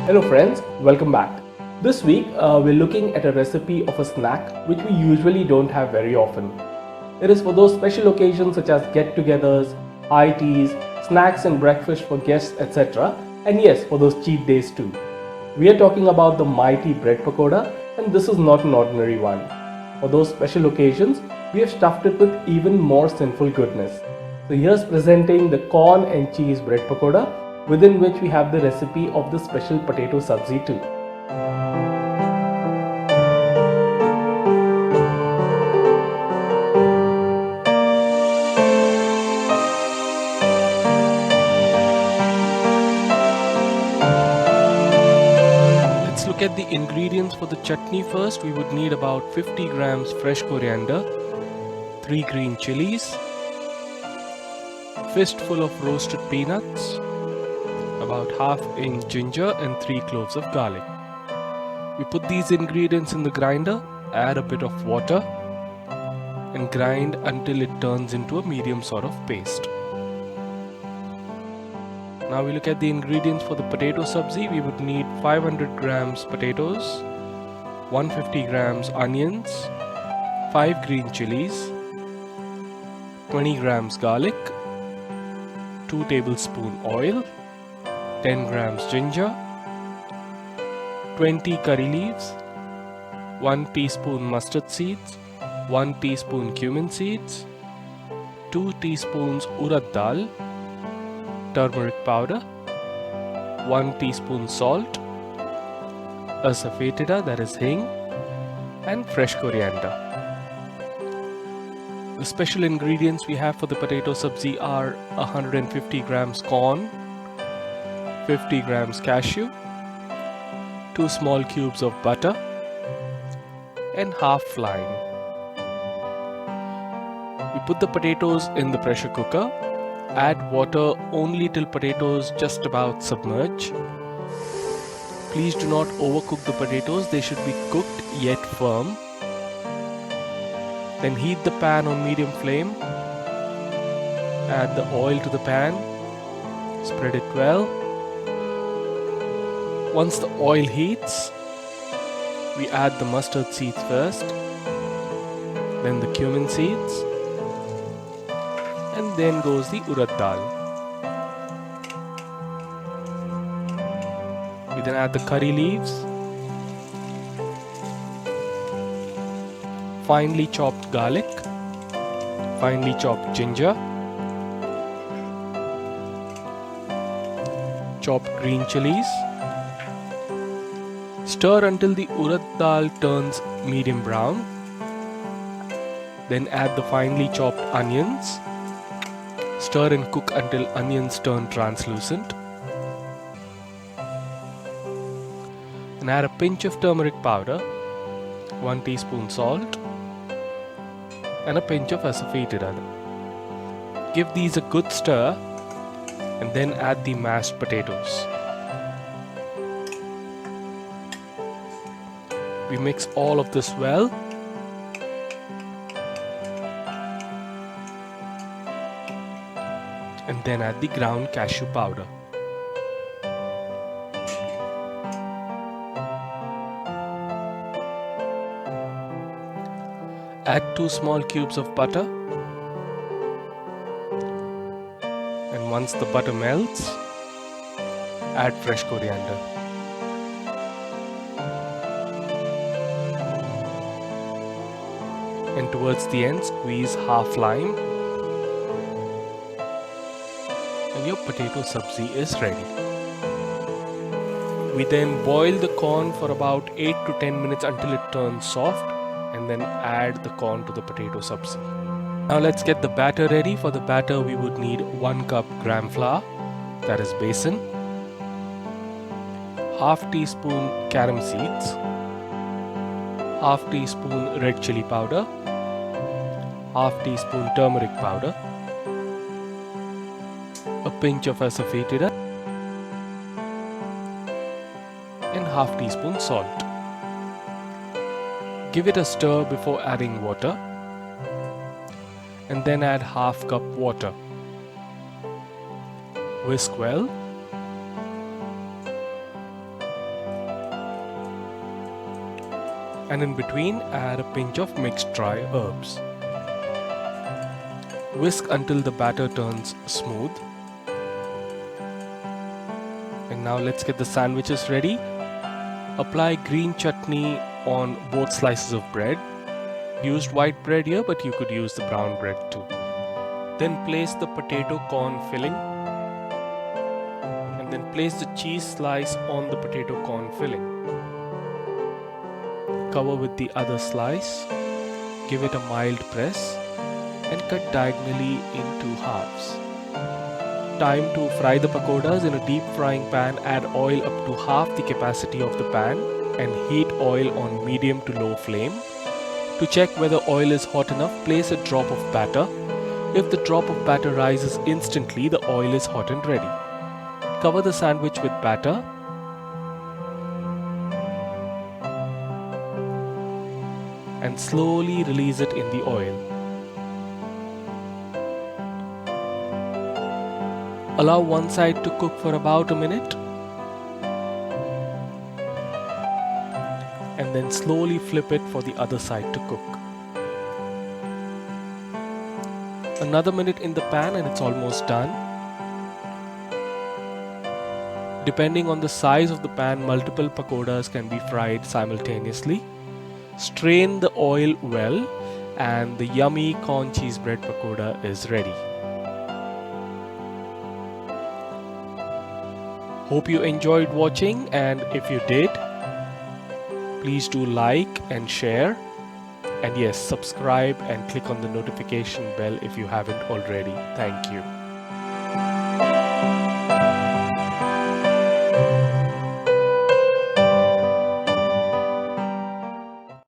Hello friends, welcome back. This week we're looking at a recipe of a snack which we usually don't have very often. It is for those special occasions such as get-togethers, high teas, snacks and breakfast for guests, etc. And yes, for those cheat days too. We are talking about the mighty bread pakoda, and this is not an ordinary one. For those special occasions, we have stuffed it with even more sinful goodness. So here's presenting the corn and cheese bread pakoda, within which we have the recipe of the special potato sabzi too. Let's look at the ingredients for the chutney first. We would need about 50 grams fresh coriander, 3 green chilies, fistful of roasted peanuts, about half inch ginger and 3 cloves of garlic. We put these ingredients in the grinder, add a bit of water and grind until it turns into a medium sort of paste. Now we look at the ingredients for the potato sabzi. We would need 500 grams potatoes, 150 grams onions, 5 green chilies, 20 grams garlic, 2 tablespoon oil, 10 grams ginger, 20 curry leaves, 1 teaspoon mustard seeds, 1 teaspoon cumin seeds, 2 teaspoons urad dal, turmeric powder, 1 teaspoon salt, a safetida, that is hing, and fresh coriander. The special ingredients we have for the potato sabzi are 150 grams corn, 50 grams cashew, 2 small cubes of butter, and half lime. We put the potatoes in the pressure cooker. Add water only till potatoes just about submerge. Please do not overcook the potatoes, they should be cooked yet firm. Then heat the pan on medium flame. Add the oil to the pan. Spread it well. Once the oil heats, we add the mustard seeds first, then the cumin seeds, and then goes the urad dal. We then add the curry leaves, finely chopped garlic, finely chopped ginger, chopped green chilies. Stir until the urad dal turns medium brown. Then add the finely chopped onions. Stir and cook until onions turn translucent. And add a pinch of turmeric powder, 1 teaspoon salt, and a pinch of asafoetida. Give these a good stir and then add the mashed potatoes. We mix all of this well. And then add the ground cashew powder. Add 2 small cubes of butter. And once the butter melts, add fresh coriander. And towards the end, squeeze half lime. And your potato sabzi is ready. We then boil the corn for about 8 to 10 minutes until it turns soft, and then add the corn to the potato sabzi. Now let's get the batter ready. For the batter we would need 1 cup gram flour, that is besan, half teaspoon carom seeds, half teaspoon red chili powder, half teaspoon turmeric powder, a pinch of asafoetida, and half teaspoon salt. Give it a stir before adding water, and then add half cup water. Whisk well. And in between, add a pinch of mixed dry herbs. Whisk until the batter turns smooth. And now let's get the sandwiches ready. Apply green chutney on both slices of bread. Used white bread here, but you could use the brown bread too. Then place the potato corn filling. And then place the cheese slice on the potato corn filling. Cover with the other slice. Give it a mild press and cut diagonally into halves. Time to fry the pakoras in a deep frying pan. Add oil up to half the capacity of the pan and heat oil on medium to low flame. To check whether oil is hot enough, place a drop of batter. If the drop of batter rises instantly, the oil is hot and ready. Cover the sandwich with batter. And slowly release it in the oil. Allow one side to cook for about a minute. And then slowly flip it for the other side to cook. Another minute in the pan and it's almost done. Depending on the size of the pan, multiple pakoras can be fried simultaneously. Strain the oil well and the yummy corn cheese bread pakoda is ready. Hope you enjoyed watching, and if you did, please do like and share, and yes, subscribe and click on the notification bell if you haven't already. Thank you.